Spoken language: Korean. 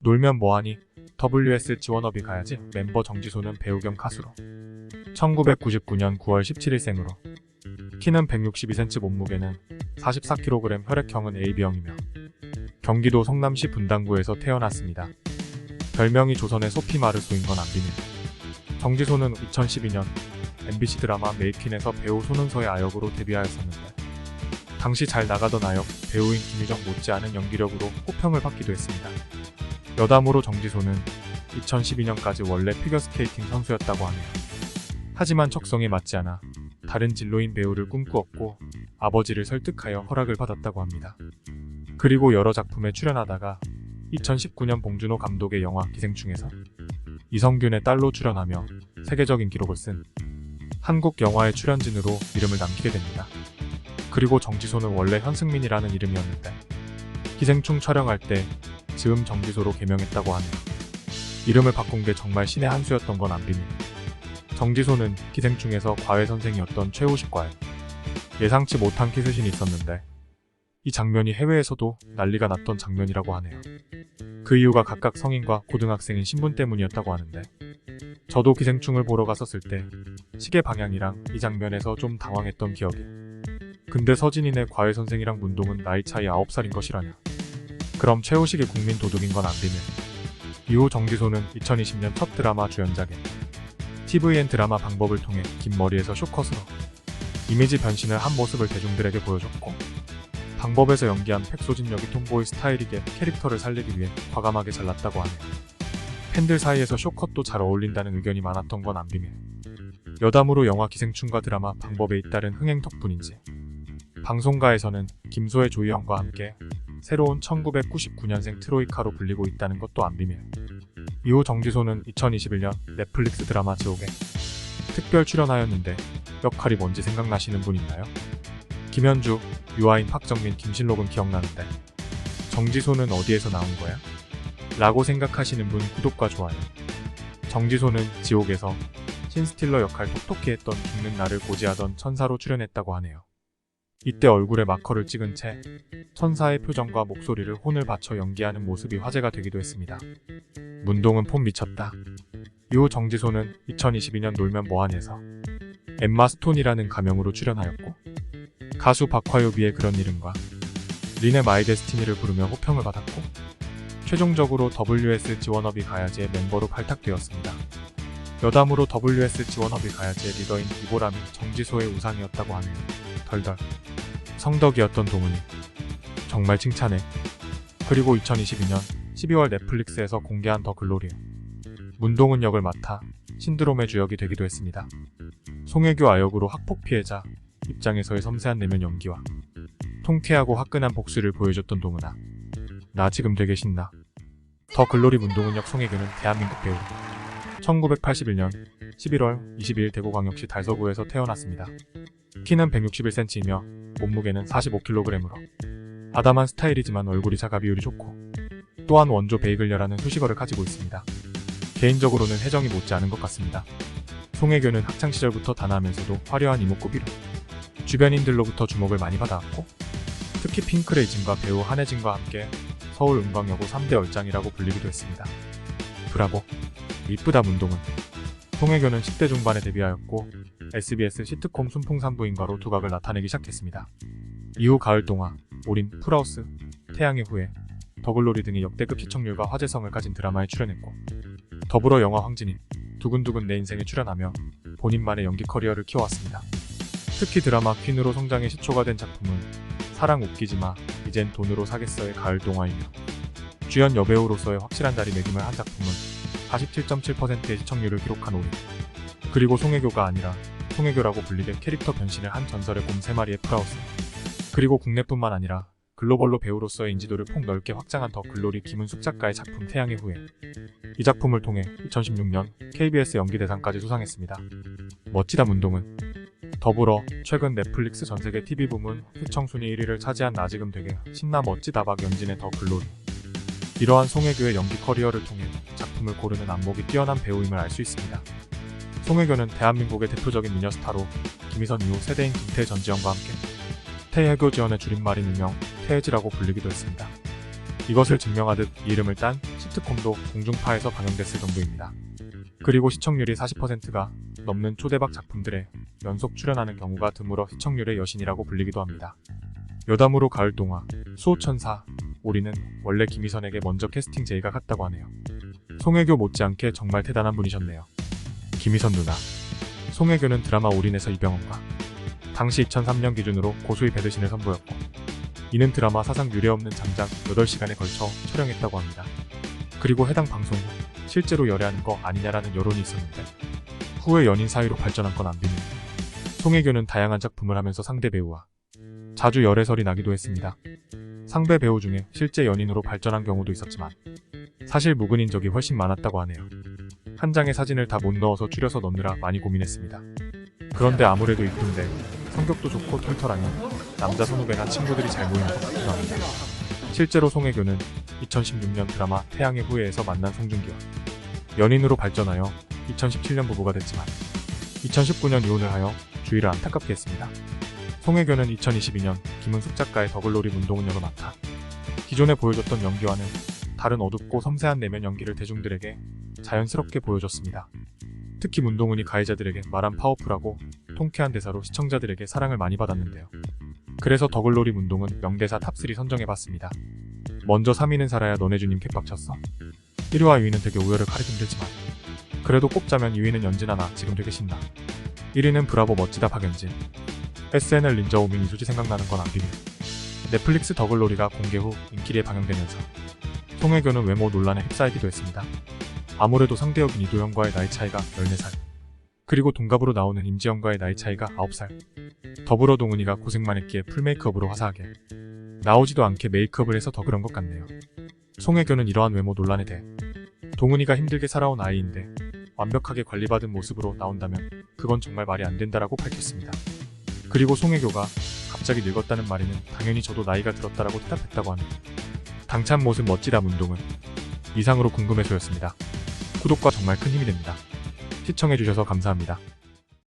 놀면 뭐하니? WSG 워너비 가야지. 멤버 정지소는 배우 겸 가수로 1999년 9월 17일생으로 키는 162cm, 몸무게는 44kg, 혈액형은 AB형이며 경기도 성남시 분당구에서 태어났습니다. 별명이 조선의 소피 마르소인 건 안 비밀. 정지소는 2012년 MBC 드라마 메이퀸에서 배우 손은서의 아역으로 데뷔하였었는데 당시 잘 나가던 아역 배우인 김유정 못지않은 연기력으로 호평을 받기도 했습니다. 여담으로 정지소는 2012년까지 원래 피겨스케이팅 선수였다고 하네요. 하지만 적성에 맞지 않아 다른 진로인 배우를 꿈꾸었고 아버지를 설득하여 허락을 받았다고 합니다. 그리고 여러 작품에 출연하다가 2019년 봉준호 감독의 영화 기생충에서 이성균의 딸로 출연하며 세계적인 기록을 쓴 한국 영화의 출연진으로 이름을 남기게 됩니다. 그리고 정지소는 원래 현승민이라는 이름이었는데 기생충 촬영할 때 즈음 정지소로 개명했다고 하네요. 이름을 바꾼 게 정말 신의 한 수였던 건 안 비밀. 정지소는 기생충에서 과외 선생이었던 최우식과의 예상치 못한 키스신이 있었는데 이 장면이 해외에서도 난리가 났던 장면이라고 하네요. 그 이유가 각각 성인과 고등학생인 신분 때문이었다고 하는데 저도 기생충을 보러 갔었을 때 시계 방향이랑 이 장면에서 좀 당황했던 기억이. 근데 서진이네 과외 선생이랑 문동은 나이 차이 9살인 것이라냐. 그럼 최우식이 국민 도둑인 건 안 비밀. 이후 정지소는 2020년 첫 드라마 주연작인 TVN 드라마 방법을 통해 긴 머리에서 숏컷으로 이미지 변신을 한 모습을 대중들에게 보여줬고 방법에서 연기한 백소진 역이 톰보이 스타일이게 캐릭터를 살리기 위해 과감하게 잘랐다고 하네요. 팬들 사이에서 숏컷도 잘 어울린다는 의견이 많았던 건 안 비밀. 여담으로 영화 기생충과 드라마 방법에 잇따른 흥행 덕분인지 방송가에서는 김소혜, 조희영과 함께 새로운 1999년생 트로이카로 불리고 있다는 것도 안 비밀. 이후 정지소는 2021년 넷플릭스 드라마 지옥에 특별 출연하였는데 역할이 뭔지 생각나시는 분 있나요? 김현주, 유아인, 박정민, 김신록은 기억나는데 정지소는 어디에서 나온 거야? 라고 생각하시는 분 구독과 좋아요. 정지소는 지옥에서 신스틸러 역할 톡톡히 했던 죽는 나를 고지하던 천사로 출연했다고 하네요. 이때 얼굴에 마커를 찍은 채 천사의 표정과 목소리를 혼을 바쳐 연기하는 모습이 화제가 되기도 했습니다. 문동은 폼 미쳤다. 이후 정지소는 2022년 놀면 뭐하니에서 엠마 스톤이라는 가명으로 출연하였고 가수 박화요비의 그런 이름과 린의 마이 데스티니를 부르며 호평을 받았고 최종적으로 WSG 워너비 가야지의 멤버로 발탁되었습니다. 여담으로 WSG 워너비 가야지의 리더인 이보람이 정지소의 우상이었다고 하네요. 덜덜 성덕이었던 동훈이 정말 칭찬해. 그리고 2022년 12월 넷플릭스에서 공개한 더 글로리에 문동은 역을 맡아 신드롬의 주역이 되기도 했습니다. 송혜교 아역으로 학폭 피해자 입장에서의 섬세한 내면 연기와 통쾌하고 화끈한 복수를 보여줬던 동훈아, 나 지금 되게 신나. 더 글로리 문동은 역 송혜교는 대한민국 배우. 1981년 11월 22일 대구광역시 달서구에서 태어났습니다. 키는 161cm이며 몸무게는 45kg으로 아담한 스타일이지만 얼굴이 작아 비율이 좋고 또한 원조 베이글녀라는 수식어를 가지고 있습니다. 개인적으로는 혜정이 못지않은 것 같습니다. 송혜교는 학창시절부터 단아하면서도 화려한 이목구비로 주변인들로부터 주목을 많이 받아왔고 특히 핑크레이진과 배우 한혜진과 함께 서울 은광여고 3대 얼짱이라고 불리기도 했습니다. 브라보! 이쁘다 문동은. 송혜교는 10대 중반에 데뷔하였고 SBS 시트콤 순풍산부인과로 두각을 나타내기 시작했습니다. 이후 가을 동화, 올인, 풀하우스, 태양의 후예, 더글로리 등의 역대급 시청률과 화제성을 가진 드라마에 출연했고 더불어 영화 황진인, 두근두근 내 인생에 출연하며 본인만의 연기 커리어를 키워왔습니다. 특히 드라마 퀸으로 성장의 시초가 된 작품은 사랑 웃기지마, 이젠 돈으로 사겠어의 가을 동화이며 주연 여배우로서의 확실한 자리매김을 한 작품은 47.7%의 시청률을 기록한 올인. 그리고 송혜교가 아니라 송혜교라고 불리게 캐릭터 변신을 한 전설의 곰 3마리의 풀하우스. 그리고 국내뿐만 아니라 글로벌로 배우로서의 인지도를 폭넓게 확장한 더 글로리 김은숙 작가의 작품 태양의 후예. 이 작품을 통해 2016년 KBS 연기대상까지 수상했습니다. 멋지다 문동은. 더불어 최근 넷플릭스 전세계 TV 부문 시청순위 1위를 차지한 나 지금 되게 신나 멋지다 박연진의 더 글로리. 이러한 송혜교의 연기 커리어를 통해 작품을 고르는 안목이 뛰어난 배우임을 알 수 있습니다. 송혜교는 대한민국의 대표적인 미녀 스타로 김희선 이후 세대인 김태, 전지현과 함께 태혜교 지원의 줄임말인 일명 태혜지라고 불리기도 했습니다. 이것을 증명하듯 이 이름을 딴 시트콤도 공중파에서 방영됐을 정도입니다. 그리고 시청률이 40%가 넘는 초대박 작품들에 연속 출연하는 경우가 드물어 시청률의 여신이라고 불리기도 합니다. 여담으로 가을 동화 수호천사 오리는 원래 김희선에게 먼저 캐스팅 제의가 갔다고 하네요. 송혜교 못지않게 정말 대단한 분이셨네요. 김희선 누나. 송혜교는 드라마 올인에서 이병헌과 당시 2003년 기준으로 고수의 배드신을 선보였고 이는 드라마 사상 유례없는 장작 8시간에 걸쳐 촬영했다고 합니다. 그리고 해당 방송 후 실제로 열애하는 거 아니냐라는 여론이 있었는데 후에 연인 사이로 발전한 건 안 비밀. 송혜교는 다양한 작품을 하면서 상대 배우와 자주 열애설이 나기도 했습니다. 상대 배우 중에 실제 연인으로 발전한 경우도 있었지만 사실 무근인 적이 훨씬 많았다고 하네요. 한 장의 사진을 다 못 넣어서 줄여서 넣느라 많이 고민했습니다. 그런데 아무래도 이쁜데 성격도 좋고 털털하니 남자 선후배나 친구들이 잘 모이는 것 같기도 합니다. 실제로 송혜교는 2016년 드라마 태양의 후예에서 만난 송중기와 연인으로 발전하여 2017년 부부가 됐지만 2019년 이혼을 하여 주위를 안타깝게 했습니다. 송혜교는 2022년 김은숙 작가의 더글로리 문동은 역을 맡아 기존에 보여줬던 연기와는 다른 어둡고 섬세한 내면 연기를 대중들에게 자연스럽게 보여줬습니다. 특히 문동은이 가해자들에게 말한 파워풀하고 통쾌한 대사로 시청자들에게 사랑을 많이 받았는데요. 그래서 더글로리 문동은 명대사 탑3 선정해봤습니다. 먼저 3위는 살아야 너네주님 캣박쳤어. 1위와 2위는 되게 우열을 가리기 힘들지만 그래도 꼽자면 2위는 연진아 나 지금 되게 신나. 1위는 브라보 멋지다 박연진. SNL 닌자 오민 이수지 생각나는 건 안 비밀. 넷플릭스 더글로리가 공개 후 인기리에 방영되면서 송혜교는 외모 논란에 휩싸이기도 했습니다. 아무래도 상대역인 이도현과의 나이 차이가 14살. 그리고 동갑으로 나오는 임지영과의 나이 차이가 9살. 더불어 동은이가 고생만 했기에 풀메이크업으로 화사하게 나오지도 않게 메이크업을 해서 더 그런 것 같네요. 송혜교는 이러한 외모 논란에 대해 동은이가 힘들게 살아온 아이인데 완벽하게 관리받은 모습으로 나온다면 그건 정말 말이 안 된다라고 밝혔습니다. 그리고 송혜교가 갑자기 늙었다는 말에는 당연히 저도 나이가 들었다라고 대답했다고 하네요. 당찬 모습 멋지다 문동은. 이상으로 궁금해서였습니다. 구독과 정말 큰 힘이 됩니다. 시청해주셔서 감사합니다.